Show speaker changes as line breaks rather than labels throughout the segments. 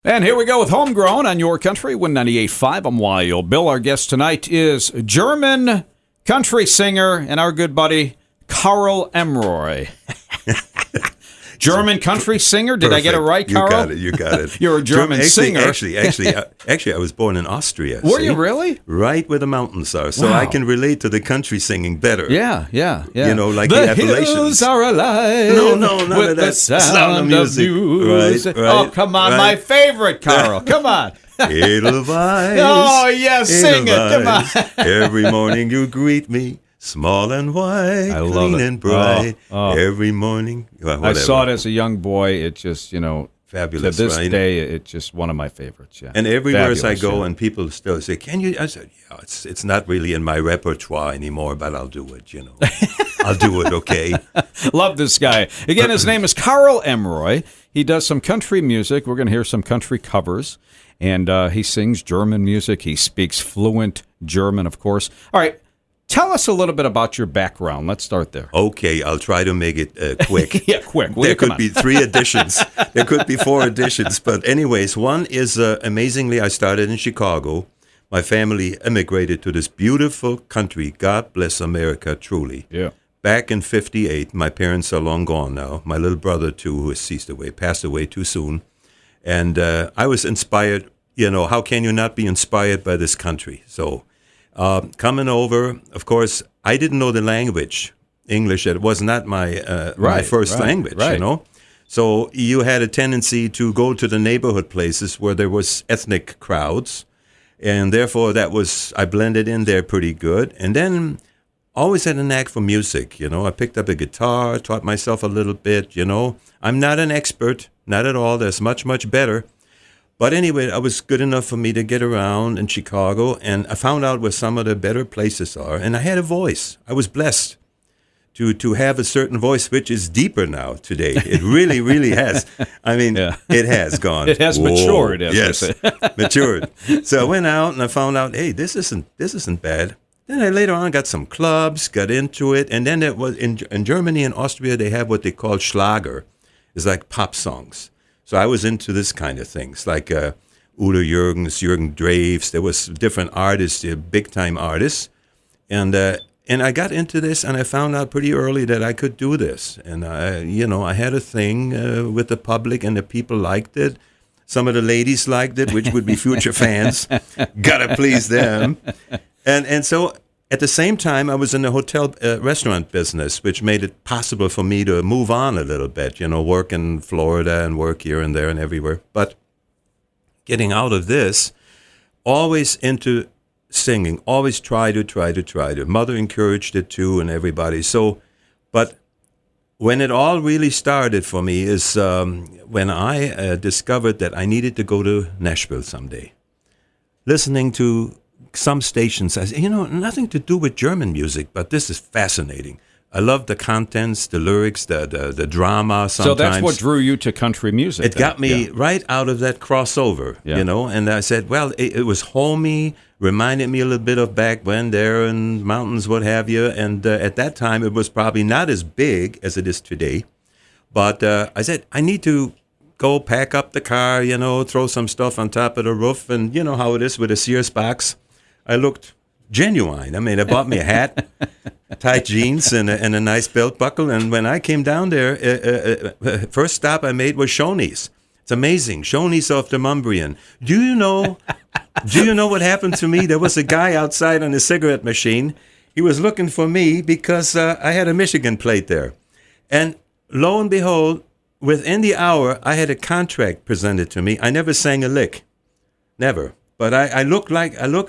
And here we go with Homegrown on Your Country, 198.5. I'm Wild Bill. Our guest tonight is German country singer and our good buddy, Carl Emroy. German country singer? Did
Perfect.
I get it right, Carl?
You got it.
You're a German singer.
Actually, I was born in Austria.
Were you really?
Right where the mountains are. So
Wow.
I can relate to the country singing better.
Yeah.
You know, like the Appalachians.
Hills are alive.
No, none
with
of
the
that.
sound of music.
Right.
Oh, come on.
right.
My favorite, Carl. Come on.
Edelweiss.
Oh, yes. Sing it. Come on.
Edelweiss. Every morning you greet me, small and white,
I love
clean
it.
and bright.
Oh.
Every morning. Well,
I
whatever.
saw it as a young boy. It just,
Fabulous,
to this
right?
day, it's just one of my favorites. Yeah.
And everywhere as I
Fabulous,
go,
yeah.
and people still say, "Can you?" I said, "Yeah, it's not really in my repertoire anymore, but I'll do it. I'll do it. Okay."
Love this guy. Again, his name is Carl Emroy. He does some country music. We're going to hear some country covers. And he sings German music. He speaks fluent German, of course. All right. Tell us a little bit about your background. Let's start there.
Okay, I'll try to make it quick.
Yeah, quick.
There could be 3 editions. There could be 4 editions. But anyways, one is amazingly, I started in Chicago. My family immigrated to this beautiful country. God bless America, truly.
Yeah.
Back in 58, my parents are long gone now. My little brother, too, who has passed away too soon. And I was inspired. How can you not be inspired by this country? So coming over, of course, I didn't know the language, English. It was not my my first language, So you had a tendency to go to the neighborhood places where there was ethnic crowds. And therefore, I blended in there pretty good. And then always had a knack for music, I picked up a guitar, taught myself a little bit, I'm not an expert, not at all. There's much, much better. But anyway, it was good enough for me to get around in Chicago, and I found out where some of the better places are, and I had a voice. I was blessed to have a certain voice, which is deeper now today. It really, really has. I mean, It has gone.
It has matured, as
yes,
we say.
matured. So I went out and I found out, hey, this isn't bad. Then I later on got some clubs, got into it, and then it was in Germany and Austria, they have what they call Schlager. It's like pop songs. So I was into this kind of things, like Udo Jürgens, Jürgen Drews. There was different artists, big-time artists. And I got into this, and I found out pretty early that I could do this. And, I had a thing with the public, and the people liked it. Some of the ladies liked it, which would be future fans. Gotta please them. And so at the same time, I was in the hotel restaurant business, which made it possible for me to move on a little bit, work in Florida and work here and there and everywhere. But getting out of this, always into singing, always try to. Mother encouraged it too, and everybody. So, but when it all really started for me is when I discovered that I needed to go to Nashville someday. Listening to some stations, I said, nothing to do with German music, but this is fascinating. I love the contents, the lyrics, the drama sometimes.
So that's what drew you to country music.
It got me right out of that crossover, and I said, well, it was homey, reminded me a little bit of back when there in mountains, what have you, and at that time it was probably not as big as it is today, but I said, I need to go pack up the car, throw some stuff on top of the roof, and you know how it is with a Sears box. I looked genuine. I mean, I bought me a hat, tight jeans, and a nice belt buckle. And when I came down there, first stop I made was Shoney's. It's amazing. Shoney's off the Mumbrian. Do you know what happened to me? There was a guy outside on a cigarette machine. He was looking for me because I had a Michigan plate there. And lo and behold, within the hour, I had a contract presented to me. I never sang a lick. Never. But I looked,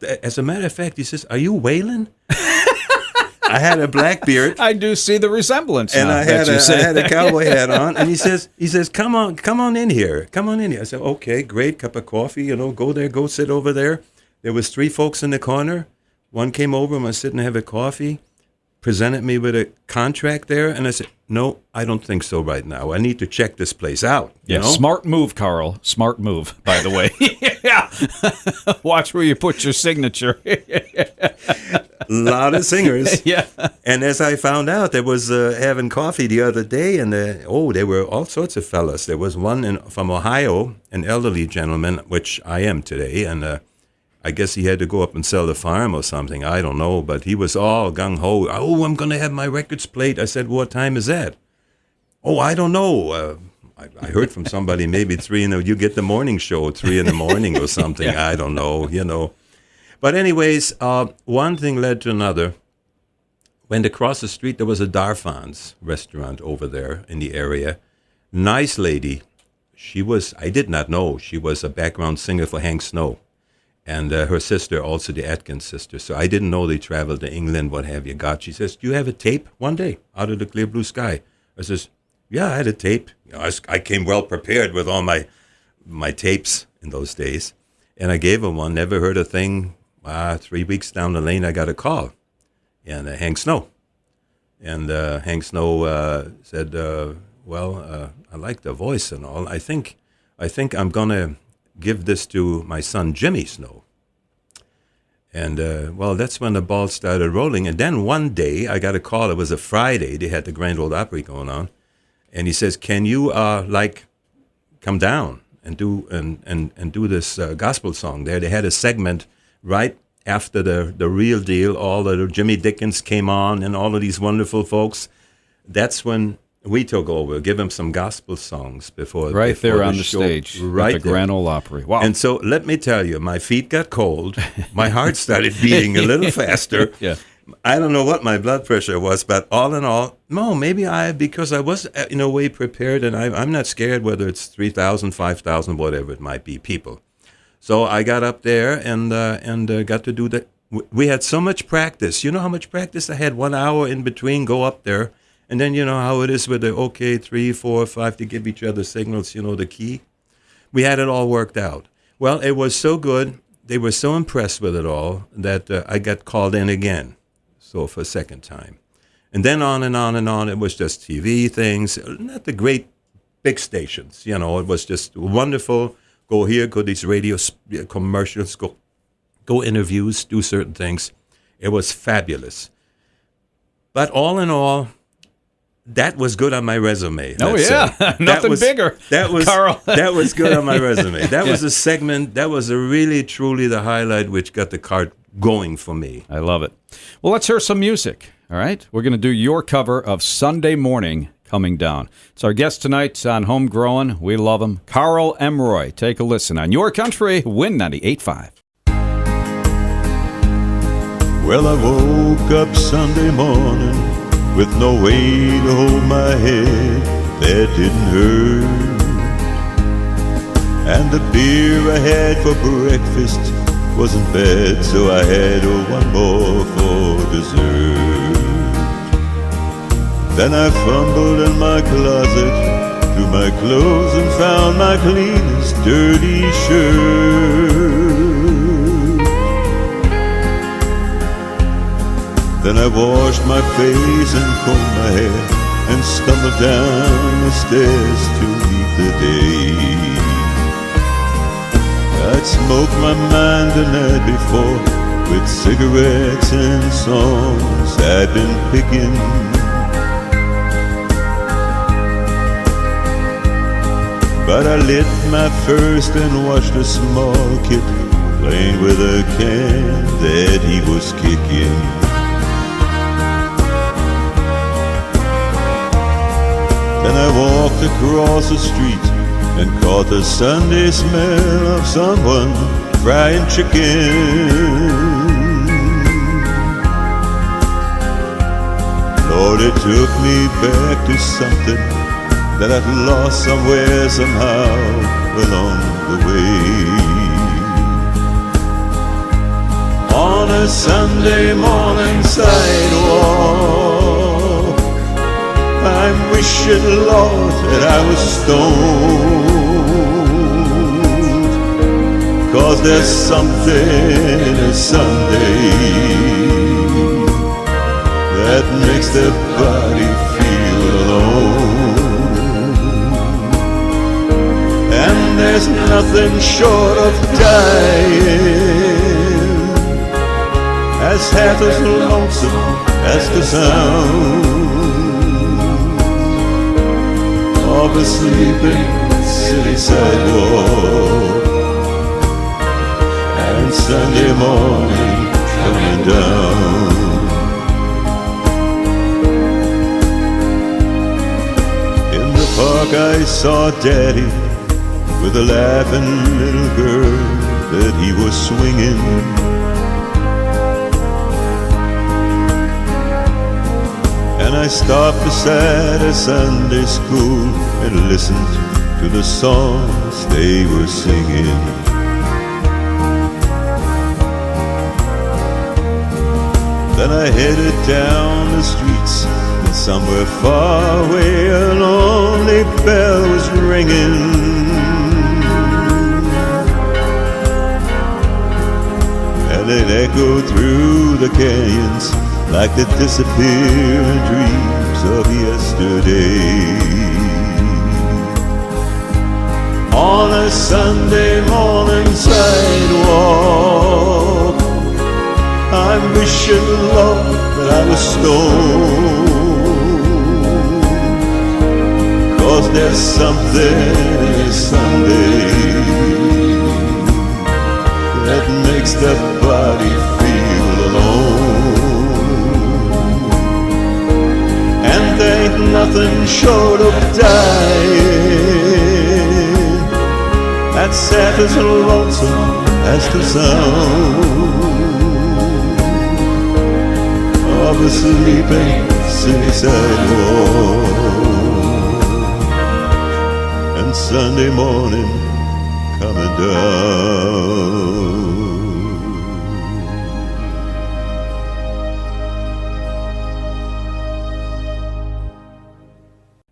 as a matter of fact, he says, are you Waylon? I had a black beard.
I do see the resemblance.
And
now,
I had a cowboy hat on. And he says, come on in here. Come on in here. I said, okay, great, cup of coffee, go sit over there. There was 3 folks in the corner. One came over and was sitting to have a coffee, presented me with a contract there. And I said, no, I don't think so right now. I need to check this place out.
Yeah, smart move, Carl. Smart move, by the way. Yeah. Watch where you put your signature.
lot of singers.
Yeah.
And as I found out, there was having coffee the other day, and there were all sorts of fellas. There was one from Ohio, an elderly gentleman, which I am today, and I guess he had to go up and sell the farm or something. I don't know, but he was all gung-ho. Oh, I'm going to have my records played. I said, what time is that? Oh, I don't know. I heard from somebody maybe 3 you get the morning show at 3 in the morning or something. Yeah. I don't know, But anyways, one thing led to another. Went across the street, there was a Darfan's restaurant over there in the area. Nice lady. I did not know, she was a background singer for Hank Snow. And her sister, also the Atkins sister. So I didn't know they traveled to England, what have you got. She says, do you have a tape? One day, out of the clear blue sky. I says, yeah, I had a tape. I came well prepared with all my tapes in those days. And I gave her one, never heard a thing. 3 weeks down the lane, I got a call. And Hank Snow. And Hank Snow said, I like the voice and all. I think I'm going to give this to my son, Jimmy Snow. And, that's when the ball started rolling. And then one day, I got a call. It was a Friday. They had the Grand Ole Opry going on. And he says, can you, come down and do this gospel song there? They had a segment right after the real deal. All the Jimmy Dickens came on and all of these wonderful folks. That's when we took over, give him some gospel songs before
there on the
show,
stage,
right
at the Grand Ole Opry. Wow!
And so let me tell you, my feet got cold, my heart started beating a little faster.
Yeah,
I don't know what my blood pressure was, but all in all, no, maybe because I was in a way prepared, and I'm not scared whether it's 3,000, 5,000, whatever it might be, people. So I got up there and got to do that. We had so much practice. You know how much practice I had? 1 hour in between, go up there. And then you know how it is with the 3, 4, 5 to give each other signals, the key. We had it all worked out. Well, it was so good. They were so impressed with it all that I got called in again. So for a second time. And then on and on and on. It was just TV things, not the great big stations. It was just wonderful. Go here, go these radio commercials, go interviews, do certain things. It was fabulous. But all in all, that was good on my resume.
Nothing bigger.
That was
Carl.
That was good on my resume. That was a segment. That was a really, truly the highlight, which got the cart going for me.
I love it. Well, let's hear some music. All right, we're going to do your cover of Sunday Morning Coming Down. It's our guest tonight on Homegrown. We love him, Carl Emroy. Take a listen on Your Country, Win 98.5.
Well, I woke up Sunday morning with no way to hold my head that didn't hurt. And the beer I had for breakfast wasn't bad, so I had one more for dessert. Then I fumbled in my closet through my clothes and found my cleanest dirty shirt. Then I washed my face and combed my hair and stumbled down the stairs to meet the day. I'd smoked my mind the night before with cigarettes and songs I'd been picking. But I lit my first and watched a small kid playing with a can that he was kicking. Then I walked across the street and caught the Sunday smell of someone frying chicken. Lord, it took me back to something that I'd lost somewhere, somehow, along the way. On a Sunday morning sidewalk, I'm wishing, Lord, that I was stoned, 'cause there's something in a Sunday that makes the body feel alone. And there's nothing short of dying as half as lonesome as the sound of a sleeping city sidewalk, and Sunday morning coming down. In the park I saw Daddy with a laughing little girl that he was swinging. And I stopped beside a Sunday school and listened to the songs they were singing. Then I headed down the streets, and somewhere far away a lonely bell was ringing. And it echoed through the canyons like the disappearing dreams of yesterday. On a Sunday morning sidewalk, I'm wishing, Lord, that I was stoned, 'cause there's something in Sunday that makes the body feel alone. And there ain't nothing short of dying that's sad as lonesome as the sound of a sleeping city sidewalk, and Sunday morning coming down.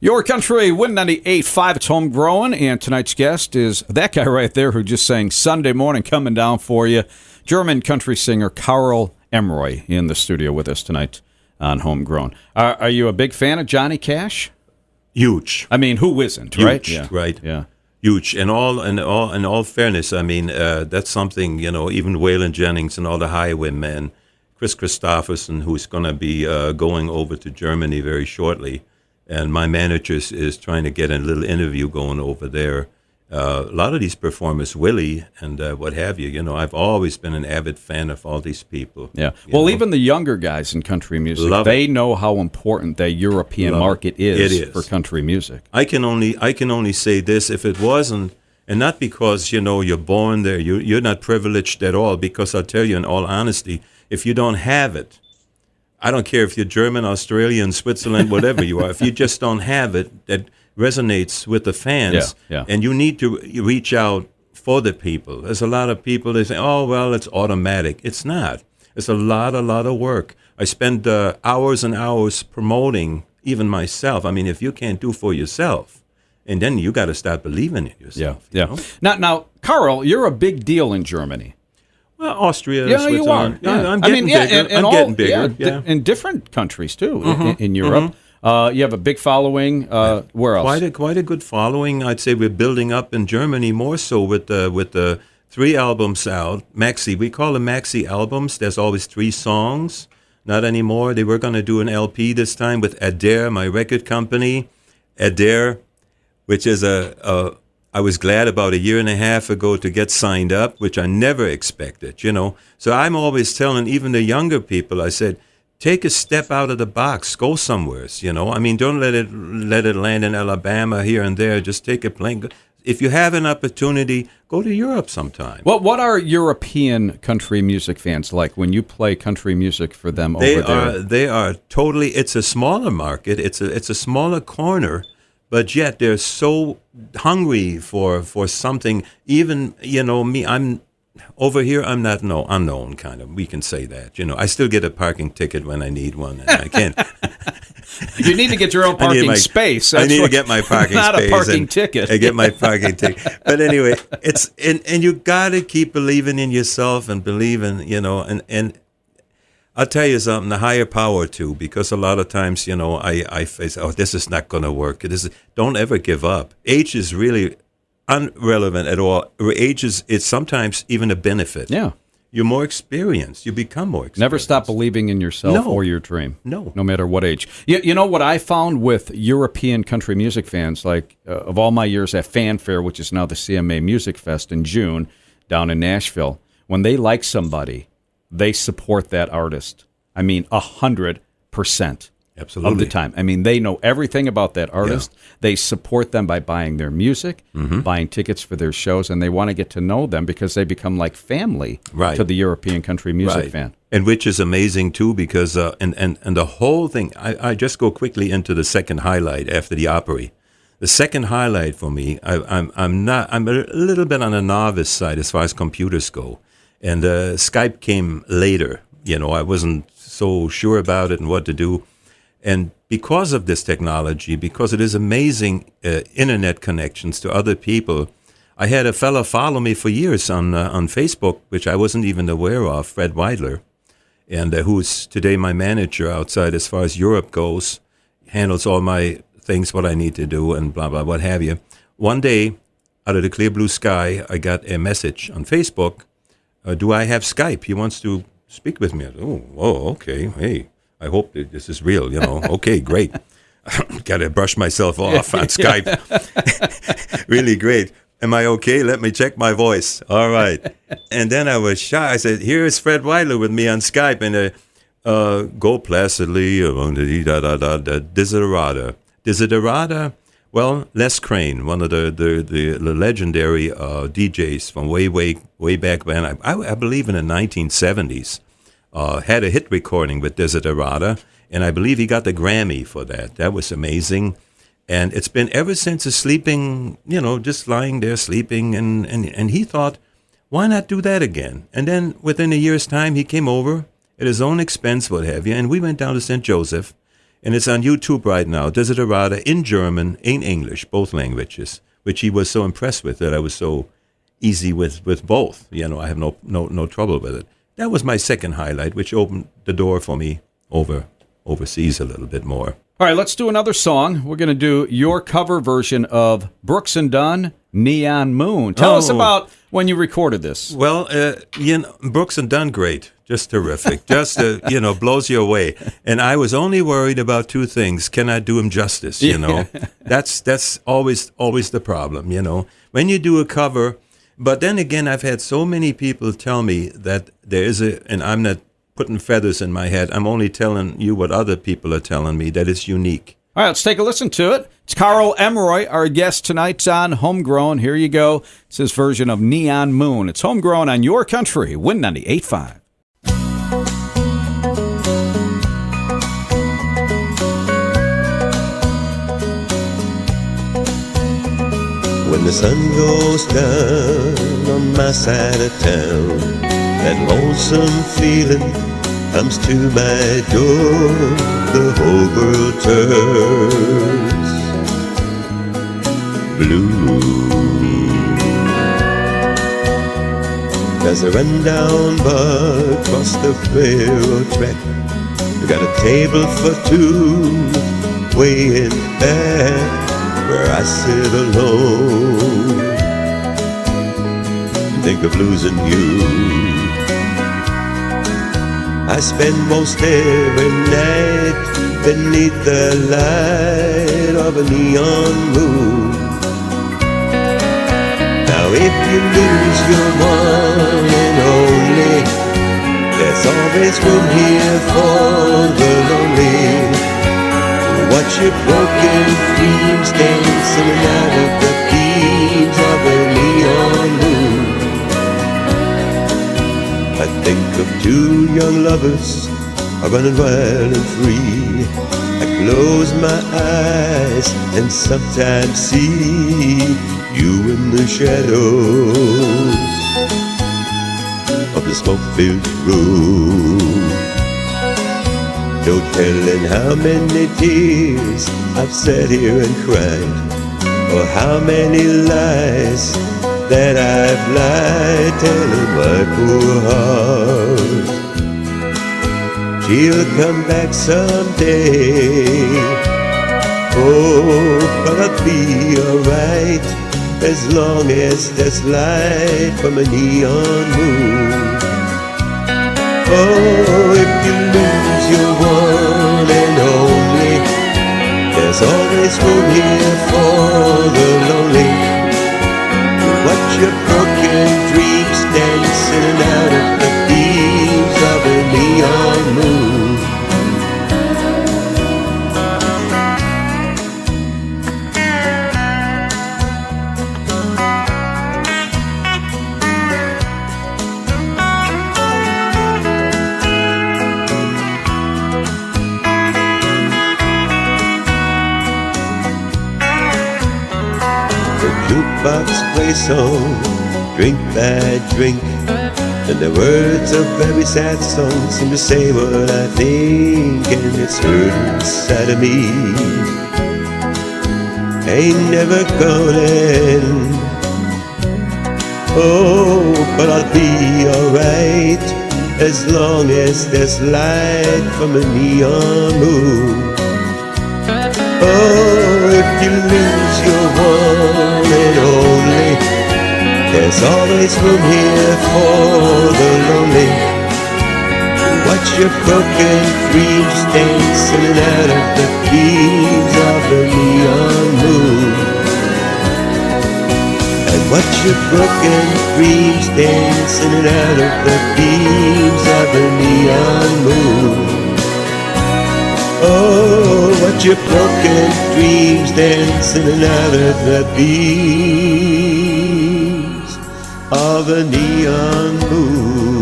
Your Country, Win 98.5, it's Homegrown, and tonight's guest is that guy right there who just sang Sunday Morning Coming Down for you, German country singer Carl Emroy in the studio with us tonight on Homegrown. Are you a big fan of Johnny Cash?
Huge.
I mean, who isn't,
Huge,
right? Yeah.
right.
Yeah.
Huge. In all fairness, I mean, that's something, even Waylon Jennings and all the Highwaymen, Chris Christopherson, who's going to be going over to Germany very shortly, and my manager is trying to get a little interview going over there. A lot of these performers, Willie and what have you, I've always been an avid fan of all these people.
Yeah. Well, even the younger guys in country music, they know how important the European market is for country music.
I can only say this: if it wasn't, and not because you're born there, you're not privileged at all. Because I'll tell you, in all honesty, if you don't have it, I don't care if you're German, Australian, Switzerland, whatever you are. If you just don't have it, that resonates with the fans, and you need to reach out for the people. There's a lot of people, they say, oh, well, it's automatic. It's not. It's a lot of work. I spend hours and hours promoting even myself. I mean, if you can't do for yourself, and then you got to start believing in yourself.
Yeah. Now, Carl, you're a big deal in Germany.
Well, Austria,
You
Switzerland.
are. Yeah.
I'm getting bigger. I'm getting bigger.
Yeah, in different countries, too, in Europe. You have a big following. Where else?
Quite a good following. I'd say we're building up in Germany more so with the 3 albums out. Maxi, we call them Maxi albums. There's always 3 songs. Not anymore. They were going to do an LP this time with Adair, my record company. Adair, which is I was glad about a year and a half ago to get signed up, which I never expected, So I'm always telling even the younger people, I said, take a step out of the box, go somewhere, I mean, don't let it land in Alabama here and there. Just take a plane. If you have an opportunity, go to Europe sometime.
What are European country music fans like when you play country music for them over there?
They are totally. It's a smaller market. It's a smaller corner, but yet they're so hungry for something. Even me, I'm over here. I'm not unknown kind of. We can say that. I still get a parking ticket when I need one, and I can't.
You need to get your own parking space.
I need to get my parking
not
space.
Not a parking ticket.
I get my parking ticket. But anyway, it's and you got to keep believing in yourself and believing, and I'll tell you something, the higher power too, because a lot of times, I face, this is not going to work. Don't ever give up. Age is really irrelevant at all. Age is, it's sometimes even a benefit.
Yeah.
you're more experienced. You become more experienced.
Never stop believing in yourself
No.
or your dream.
No.
No matter what age. You know what I found with European country music fans, like of all my years at Fanfare, which is now the CMA Music Fest in June down in Nashville, when they like somebody, they support that artist. I mean, 100%.
Absolutely.
Of the time. I mean, they know everything about that artist. Yeah. They support them by buying their music, buying tickets for their shows, and they want to get to know them because they become like family to the European country music fan.
And which is amazing, too, because and the whole thing, I just go quickly into the second highlight after the Opry. The second highlight for me, I'm a little bit on the novice side as far as computers go. And Skype came later. You know, I wasn't so sure about it and what to do. And because of this technology, because it is amazing internet connections to other people, I had a fellow follow me for years on Facebook, which I wasn't even aware of, Fred Weidler, and who's today my manager outside as far as Europe goes, handles all my things, what I need to do, and blah, blah, what have you. One day, out of the clear blue sky, I got a message on Facebook, do I have Skype? He wants to speak with me. I said, oh, okay, hey. I hope that this is real, you know. Okay, great. Got to brush myself off on Skype. Really great. Am I okay? Let me check my voice. All right. And then I was shy. I said, here's Fred Weidler with me on Skype. And go placidly, Desiderata. Desiderata, well, Les Crane, one of the legendary DJs from way back when, I believe in the 1970s. Had a hit recording with Desiderata, and I believe he got the Grammy for that. That was amazing. And it's been ever since a sleeping, you know, just lying there sleeping, and he thought, why not do that again? And then within a year's time, he came over at his own expense, what have you, and we went down to St. Joseph, and it's on YouTube right now, Desiderata in German, in English, both languages, which he was so impressed with that I was so easy with both. You know, I have no trouble with it. That was my second highlight, which opened the door for me overseas a little bit more.
All right, let's do another song. We're going to do your cover version of Brooks and Dunn, Neon Moon. Tell us about when you recorded this.
Well, you know, Brooks and Dunn, great. Just terrific. Just, you know, blows you away. And I was only worried about two things. Can I do him justice, you know? That's always the problem, you know. When you do a cover... But then again, I've had so many people tell me that there is and I'm not putting feathers in my head, I'm only telling you what other people are telling me, that it's unique.
All right, let's take a listen to it. It's Carl Emeroy, our guest tonight on Homegrown. Here you go. It's his version of Neon Moon. It's Homegrown on your country, Win 98.5.
When the sun goes down on my side of town, that lonesome feeling comes to my door. The whole world turns blue. There's a rundown bar across the railroad track. We got a table for two way in back, where I sit alone, think of losing you. I spend most every night beneath the light of a neon moon. Now if you lose your one and only, there's always room here for the lonely. Watch your broken dreams dancing out of the beams of a neon moon. I think of two young lovers running wild and free. I close my eyes and sometimes see you in the shadows of the smoke-filled room. No telling how many tears I've sat here and cried, or how many lies that I've lied, telling my poor heart she'll come back someday. Oh, but I'll be alright as long as there's light from a neon moon. Oh, if you lose your one and only, there's always room here for the lonely. Watch your broken dreams dancing out of the beams of a neon moon. The jukebox plays on Drink That Drink, and the words of every sad song seem to say what I think, and it's hurt inside of me. Ain't never gonna end. Oh, but I'll be alright as long as there's light from a neon moon. Oh, if you lose your one and only, there's always room here for the lonely. Watch your broken dreams dancing out of the beams of the neon moon. And watch your broken dreams dancing out of the beams of the neon moon. Oh, watch your broken dreams dancing out of the beams of the neon moon.